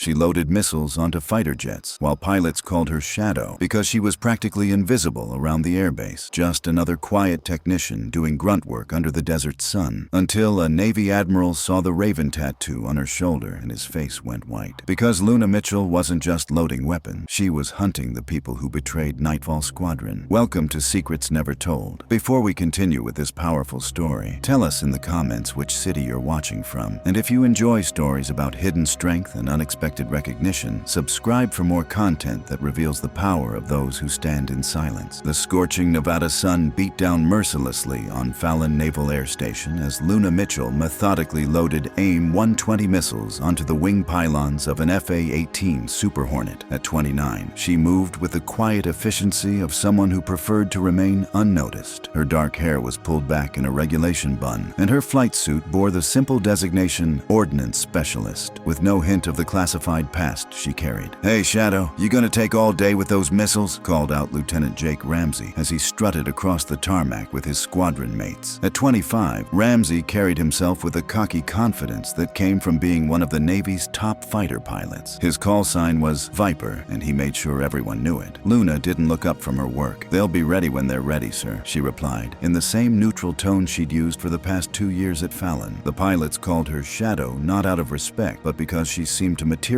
She loaded missiles onto fighter jets, while pilots called her Shadow because she was practically invisible around the airbase, just another quiet technician doing grunt work under the desert sun, until a Navy Admiral saw the Raven tattoo on her shoulder and his face went white. Because Luna Mitchell wasn't just loading weapons, she was hunting the people who betrayed Nightfall Squadron. Welcome to Secrets Never Told. Before we continue with this powerful story, tell us in the comments which city you're watching from, and if you enjoy stories about hidden strength and unexpected recognition, subscribe for more content that reveals the power of those who stand in silence. The scorching Nevada sun beat down mercilessly on Fallon Naval Air Station as Luna Mitchell methodically loaded AIM-120 missiles onto the wing pylons of an FA-18 Super Hornet. At 29, she moved with the quiet efficiency of someone who preferred to remain unnoticed. Her dark hair was pulled back in a regulation bun, and her flight suit bore the simple designation Ordnance Specialist, with no hint of the classified past she carried. "Hey, Shadow, you gonna take all day with those missiles?" called out Lieutenant Jake Ramsey as he strutted across the tarmac with his squadron mates. At 25, Ramsey carried himself with a cocky confidence that came from being one of the Navy's top fighter pilots. His call sign was Viper, and he made sure everyone knew it. Luna didn't look up from her work. "They'll be ready when they're ready, sir," she replied, in the same neutral tone she'd used for the past 2 years at Fallon. The pilots called her Shadow not out of respect, but because she seemed to materialize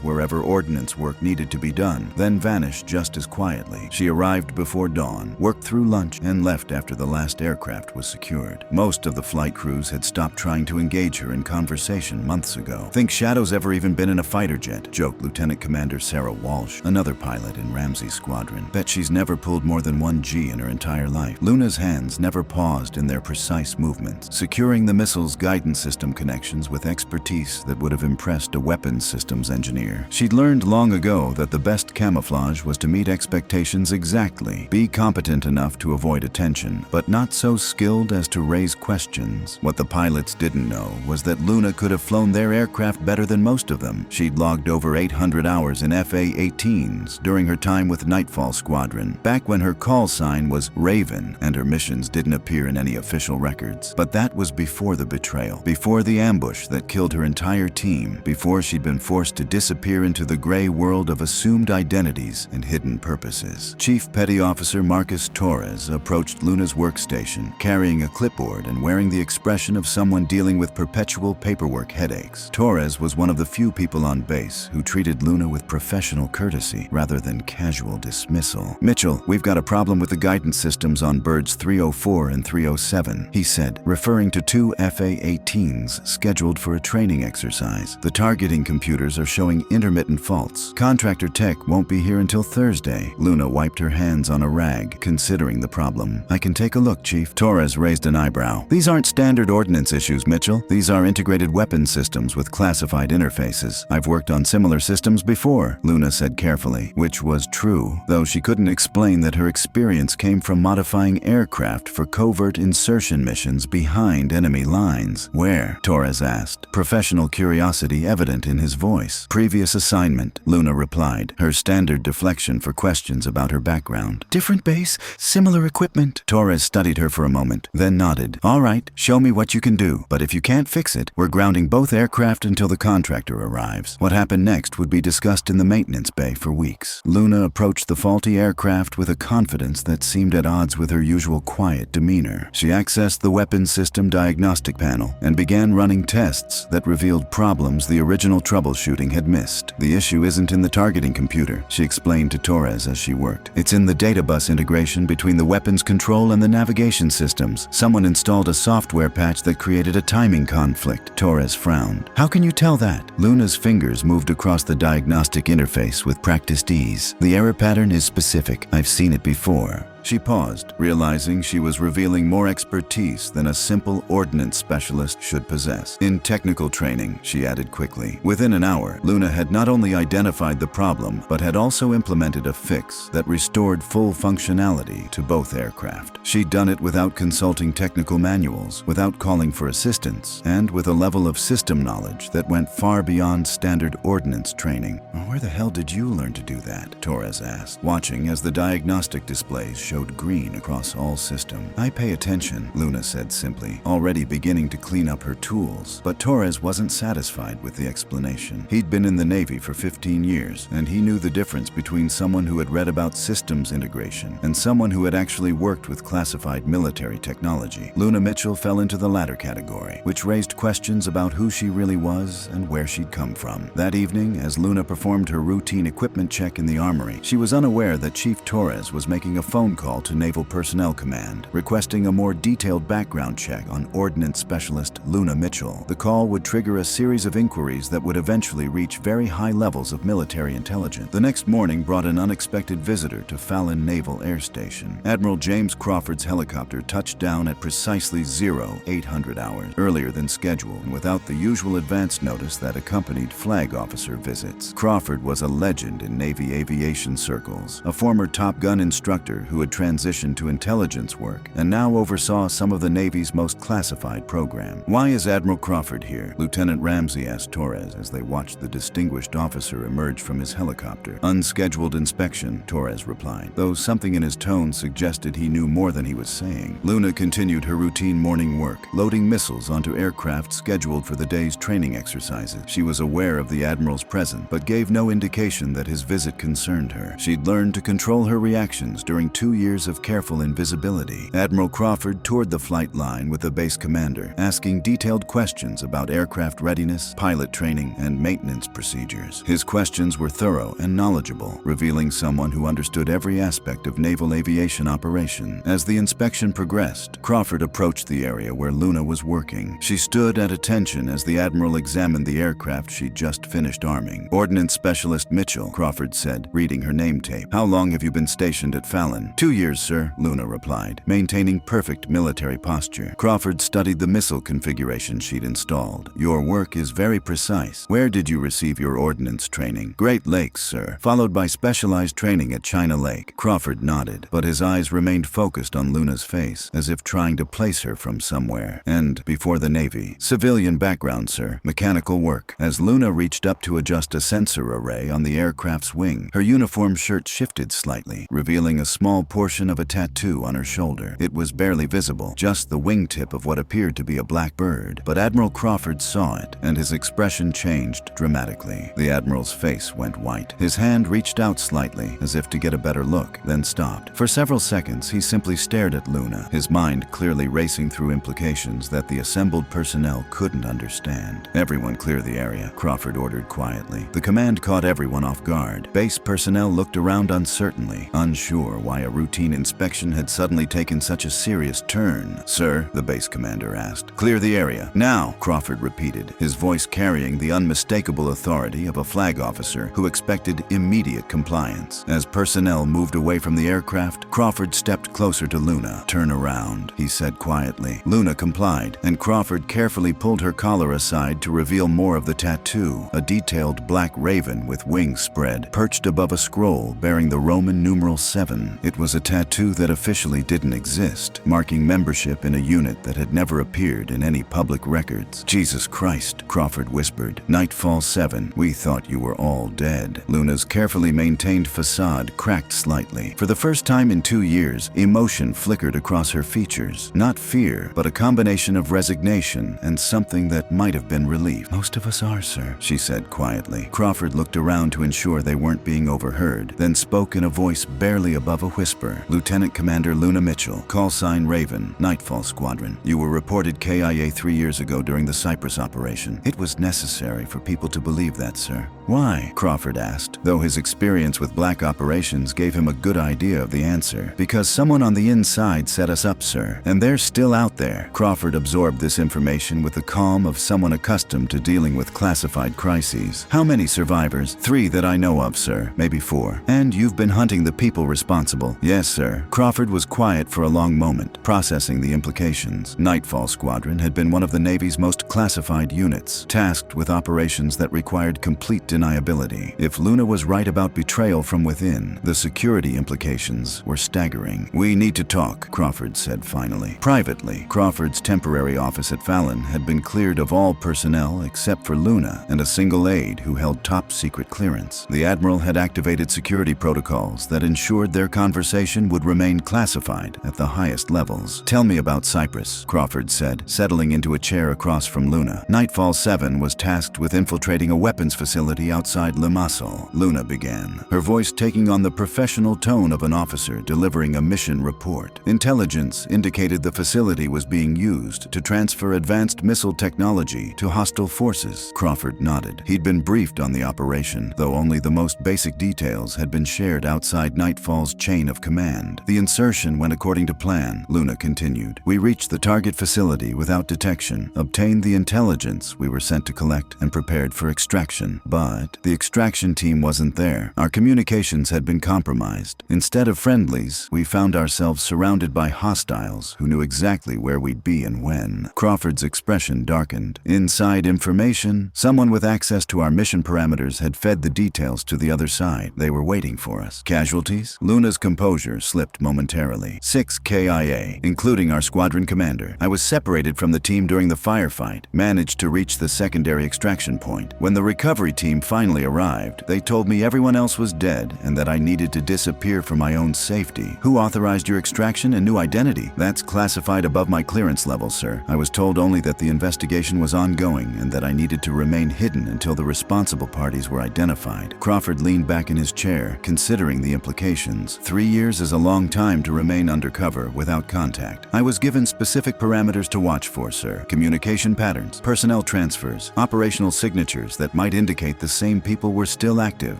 wherever ordnance work needed to be done, then vanished just as quietly. She arrived before dawn, worked through lunch, and left after the last aircraft was secured. Most of the flight crews had stopped trying to engage her in conversation months ago. "Think Shadow's ever even been in a fighter jet?" joked Lieutenant Commander Sarah Walsh, another pilot in Ramsey's squadron. "Bet she's never pulled more than 1 G in her entire life." Luna's hands never paused in their precise movements, securing the missile's guidance system connections with expertise that would have impressed a weapons systems engineer. She'd learned long ago that the best camouflage was to meet expectations exactly, be competent enough to avoid attention, but not so skilled as to raise questions. What the pilots didn't know was that Luna could have flown their aircraft better than most of them. She'd logged over 800 hours in FA-18s during her time with Nightfall Squadron, back when her call sign was Raven and her missions didn't appear in any official records. But that was before the betrayal, before the ambush that killed her entire team, before she'd been forced to disappear into the gray world of assumed identities and hidden purposes. Chief Petty Officer Marcus Torres approached Luna's workstation, carrying a clipboard and wearing the expression of someone dealing with perpetual paperwork headaches. Torres was one of the few people on base who treated Luna with professional courtesy rather than casual dismissal. "Mitchell, we've got a problem with the guidance systems on birds 304 and 307, he said, referring to 2 FA-18s scheduled for a training exercise. "The targeting computers are showing intermittent faults. Contractor tech won't be here until Thursday." Luna wiped her hands on a rag, considering the problem. "I can take a look, Chief." Torres raised an eyebrow. "These aren't standard ordnance issues, Mitchell. These are integrated weapons systems with classified interfaces. I've worked on similar systems before," Luna said carefully, which was true, though she couldn't explain that her experience came from modifying aircraft for covert insertion missions behind enemy lines. "Where?" Torres asked, professional curiosity evident in his voice. "Previous assignment," Luna replied, her standard deflection for questions about her background. "Different base, similar equipment." Torres studied her for a moment, then nodded. "All right, show me what you can do, but if you can't fix it, we're grounding both aircraft until the contractor arrives." What happened next would be discussed in the maintenance bay for weeks. Luna approached the faulty aircraft with a confidence that seemed at odds with her usual quiet demeanor. She accessed the weapons system diagnostic panel and began running tests that revealed problems the original troubleshooting had missed. "The issue isn't in the targeting computer," she explained to Torres as she worked. "It's in the data bus integration between the weapons control and the navigation systems. Someone installed a software patch that created a timing conflict." Torres frowned. "How can you tell that?" Luna's fingers moved across the diagnostic interface with practiced ease. "The error pattern is specific. I've seen it before." She paused, realizing she was revealing more expertise than a simple ordnance specialist should possess. "In technical training," she added quickly. Within an hour, Luna had not only identified the problem, but had also implemented a fix that restored full functionality to both aircraft. She'd done it without consulting technical manuals, without calling for assistance, and with a level of system knowledge that went far beyond standard ordnance training. "Where the hell did you learn to do that?" Torres asked, watching as the diagnostic displays showed green across all systems. "I pay attention," Luna said simply, already beginning to clean up her tools. But Torres wasn't satisfied with the explanation. He'd been in the Navy for 15 years, and he knew the difference between someone who had read about systems integration and someone who had actually worked with classified military technology. Luna Mitchell fell into the latter category, which raised questions about who she really was and where she'd come from. That evening, as Luna performed her routine equipment check in the armory, she was unaware that Chief Torres was making a phone call to Naval Personnel Command, requesting a more detailed background check on ordnance specialist Luna Mitchell. The call would trigger a series of inquiries that would eventually reach very high levels of military intelligence. The next morning brought an unexpected visitor to Fallon Naval Air Station. Admiral James Crawford's helicopter touched down at precisely 0800 hours, earlier than scheduled, and without the usual advance notice that accompanied flag officer visits. Crawford was a legend in Navy aviation circles, a former Top Gun instructor who had transitioned to intelligence work and now oversaw some of the Navy's most classified programs. "Why is Admiral Crawford here?" Lieutenant Ramsey asked Torres as they watched the distinguished officer emerge from his helicopter. "Unscheduled inspection," Torres replied, though something in his tone suggested he knew more than he was saying. Luna continued her routine morning work, loading missiles onto aircraft scheduled for the day's training exercises. She was aware of the Admiral's presence, but gave no indication that his visit concerned her. She'd learned to control her reactions during 2 years of careful invisibility. Admiral Crawford toured the flight line with the base commander, asking detailed questions about aircraft readiness, pilot training, and maintenance procedures. His questions were thorough and knowledgeable, revealing someone who understood every aspect of naval aviation operation. As the inspection progressed, Crawford approached the area where Luna was working. She stood at attention as the Admiral examined the aircraft she'd just finished arming. "Ordnance Specialist Mitchell," Crawford said, reading her name tape. "How long have you been stationed at Fallon?" "2 years, sir," Luna replied, maintaining perfect military posture. Crawford studied the missile configuration she'd installed. "Your work is very precise. Where did you receive your ordnance training?" "Great Lakes, sir," followed by specialized training at China Lake. Crawford nodded, but his eyes remained focused on Luna's face, as if trying to place her from somewhere. "And before the Navy?" "Civilian background, sir. Mechanical work." As Luna reached up to adjust a sensor array on the aircraft's wing, her uniform shirt shifted slightly, revealing a small portion of a tattoo on her shoulder. It was barely visible, just the wingtip of what appeared to be a black bird. But Admiral Crawford saw it, and his expression changed dramatically. The Admiral's face went white. His hand reached out slightly, as if to get a better look, then stopped. For several seconds, he simply stared at Luna, his mind clearly racing through implications that the assembled personnel couldn't understand. "Everyone clear the area," Crawford ordered quietly. The command caught everyone off guard. Base personnel looked around uncertainly, unsure why a routine inspection had suddenly taken such a serious turn. "Sir," the base commander asked. "Clear the area. Now," Crawford repeated, his voice carrying the unmistakable authority of a flag officer who expected immediate compliance. As personnel moved away from the aircraft, Crawford stepped closer to Luna. "Turn around," he said quietly. Luna complied, and Crawford carefully pulled her collar aside to reveal more of the tattoo, a detailed black raven with wings spread, perched above a scroll bearing the Roman numeral 7. It was a tattoo that officially didn't exist, marking membership in a unit that had never appeared in any public records. "Jesus Christ," Crawford whispered. "Nightfall 7, we thought you were all dead." Luna's carefully maintained facade cracked slightly. For the first time in 2 years, emotion flickered across her features. Not fear, but a combination of resignation and something that might have been relief. "Most of us are, sir," she said quietly. Crawford looked around to ensure they weren't being overheard, then spoke in a voice barely above a whisper. "Lieutenant Commander Luna Mitchell, call sign Raven, Nightfall Squadron. You were reported KIA 3 years ago during the Cyprus operation." "It was necessary for people to believe that, sir." "Why?" Crawford asked, though his experience with black operations gave him a good idea of the answer. "Because someone on the inside set us up, sir, and they're still out there." Crawford absorbed this information with the calm of someone accustomed to dealing with classified crises. "How many survivors?" "3 that I know of, sir. Maybe 4. "And you've been hunting the people responsible?" "Yes, sir." Crawford was quiet for a long moment, processing the implications. Nightfall Squadron had been one of the Navy's most classified units, tasked with operations that required complete deniability. If Luna was right about betrayal from within, the security implications were staggering. "We need to talk," Crawford said finally. Privately, Crawford's temporary office at Fallon had been cleared of all personnel except for Luna and a single aide who held top-secret clearance. The Admiral had activated security protocols that ensured their conversation authorization would remain classified at the highest levels. Tell me about Cyprus, Crawford said, settling into a chair across from Luna. Nightfall 7 was tasked with infiltrating a weapons facility outside Limassol, Luna began, her voice taking on the professional tone of an officer delivering a mission report. Intelligence indicated the facility was being used to transfer advanced missile technology to hostile forces. Crawford nodded. He'd been briefed on the operation, though only the most basic details had been shared outside Nightfall's chain of command. The insertion went according to plan, Luna continued. We reached the target facility without detection, obtained the intelligence we were sent to collect, and prepared for extraction. But the extraction team wasn't there. Our communications had been compromised. Instead of friendlies, we found ourselves surrounded by hostiles who knew exactly where we'd be and when. Crawford's expression darkened. Inside information, someone with access to our mission parameters had fed the details to the other side. They were waiting for us. Casualties? Luna's composure slipped momentarily. 6 KIA, including our squadron commander. I was separated from the team during the firefight, managed to reach the secondary extraction point. When the recovery team finally arrived, they told me everyone else was dead and that I needed to disappear for my own safety. Who authorized your extraction and new identity? That's classified above my clearance level, sir. I was told only that the investigation was ongoing and that I needed to remain hidden until the responsible parties were identified. Crawford leaned back in his chair, considering the implications. 3 years is a long time to remain undercover without contact. I was given specific parameters to watch for, sir. Communication patterns, personnel transfers, operational signatures that might indicate the same people were still active.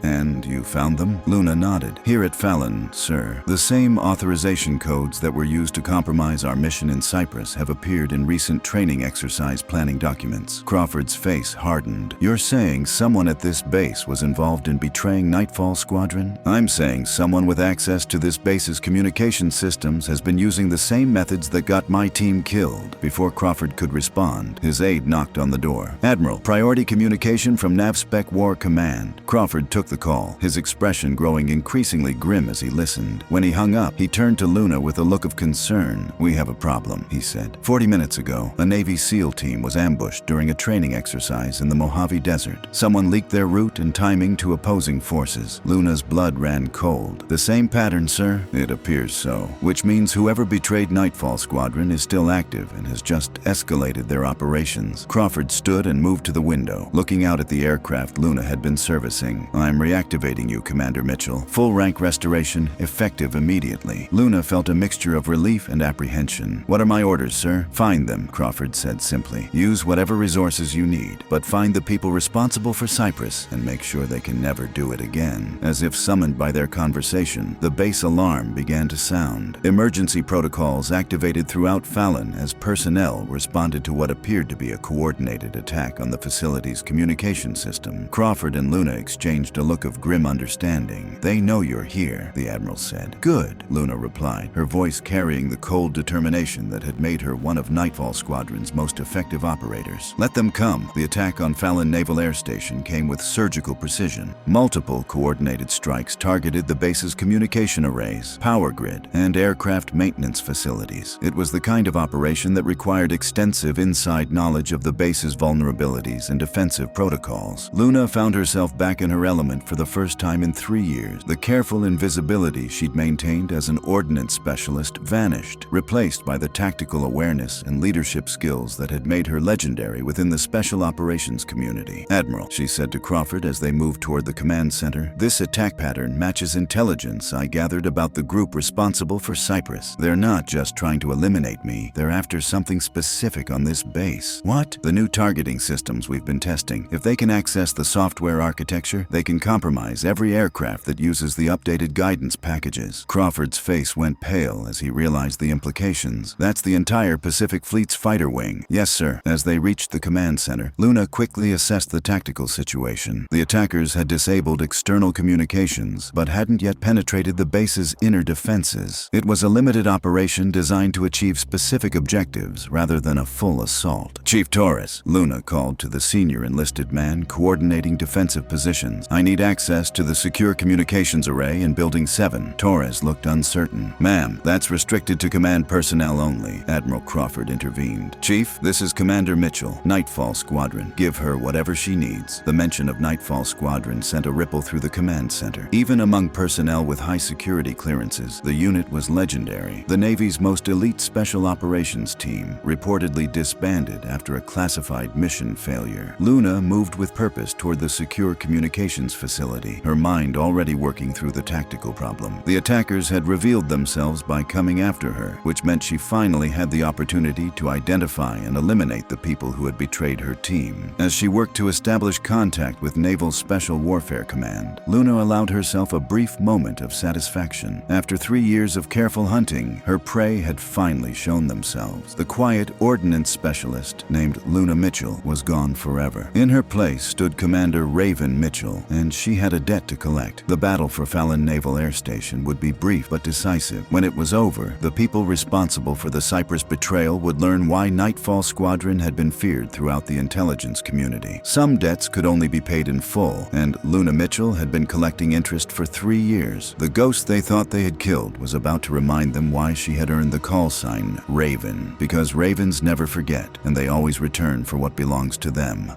And you found them? Luna nodded. Here at Fallon, sir. The same authorization codes that were used to compromise our mission in Cyprus have appeared in recent training exercise planning documents. Crawford's face hardened. You're saying someone at this base was involved in betraying Nightfall Squadron? I'm saying someone with access to this base's communication systems has been using the same methods that got my team killed. Before Crawford could respond, his aide knocked on the door. Admiral, priority communication from NavSpec War Command. Crawford took the call, his expression growing increasingly grim as he listened. When he hung up, he turned to Luna with a look of concern. We have a problem, he said. 40 minutes ago, a Navy SEAL team was ambushed during a training exercise in the Mojave Desert. Someone leaked their route and timing to opposing forces. Luna's blood ran cold. The same pattern, sir? It appears so. Which means whoever betrayed Nightfall Squadron is still active and has just escalated their operations. Crawford stood and moved to the window, looking out at the aircraft Luna had been servicing. I'm reactivating you, Commander Mitchell. Full rank restoration, effective immediately. Luna felt a mixture of relief and apprehension. What are my orders, sir? Find them, Crawford said simply. Use whatever resources you need, but find the people responsible for Cyprus and make sure they can never do it again. As if summoned by their conversation, the base alarm began to sound. Emergency protocols activated throughout Fallon as personnel responded to what appeared to be a coordinated attack on the facility's communication system. Crawford and Luna exchanged a look of grim understanding. They know you're here, the Admiral said. Good, Luna replied, her voice carrying the cold determination that had made her one of Nightfall Squadron's most effective operators. Let them come. The attack on Fallon Naval Air Station came with surgical precision. Multiple coordinated strikes targeted the base's communication arrays, power grid, and aircraft maintenance facilities. It was the kind of operation that required extensive inside knowledge of the base's vulnerabilities and defensive protocols. Luna found herself back in her element for the first time in 3 years. The careful invisibility she'd maintained as an ordnance specialist vanished, replaced by the tactical awareness and leadership skills that had made her legendary within the special operations community. Admiral, she said to Crawford as they moved toward the command center, this attack pattern matches intelligence I gathered about the group responsible for Cyprus. They're not just trying to eliminate me, they're after something specific on this base. What? The new targeting systems we've been testing. If they can access the software architecture, they can compromise every aircraft that uses the updated guidance packages. Crawford's face went pale as he realized the implications. That's the entire Pacific Fleet's fighter wing. Yes, sir. As they reached the command center, Luna quickly assessed the tactical situation. The attackers had disabled external communications, but hadn't yet penetrated the base's inner defenses. It was a limited operation designed to achieve specific objectives rather than a full assault. Chief Torres, Luna called to the senior enlisted man coordinating defensive positions. I need access to the secure communications array in Building 7. Torres looked uncertain. Ma'am, that's restricted to command personnel only, Admiral Crawford intervened. Chief, this is Commander Mitchell, Nightfall Squadron. Give her whatever she needs. The mention of Nightfall Squadron sent a ripple through the command center. Even among personnel with high security security clearances. The unit was legendary. The Navy's most elite special operations team reportedly disbanded after a classified mission failure. Luna moved with purpose toward the secure communications facility, her mind already working through the tactical problem. The attackers had revealed themselves by coming after her, which meant she finally had the opportunity to identify and eliminate the people who had betrayed her team. As she worked to establish contact with Naval Special Warfare Command, Luna allowed herself a brief moment of satisfaction. After 3 years of careful hunting, her prey had finally shown themselves. The quiet ordnance specialist named Luna Mitchell was gone forever. In her place stood Commander Raven Mitchell, and she had a debt to collect. The battle for Fallon Naval Air Station would be brief but decisive. When it was over, the people responsible for the Cyprus betrayal would learn why Nightfall Squadron had been feared throughout the intelligence community. Some debts could only be paid in full, and Luna Mitchell had been collecting interest for 3 years. The ghost they thought they had killed was about to remind them why she had earned the call sign Raven, because ravens never forget, and they always return for what belongs to them.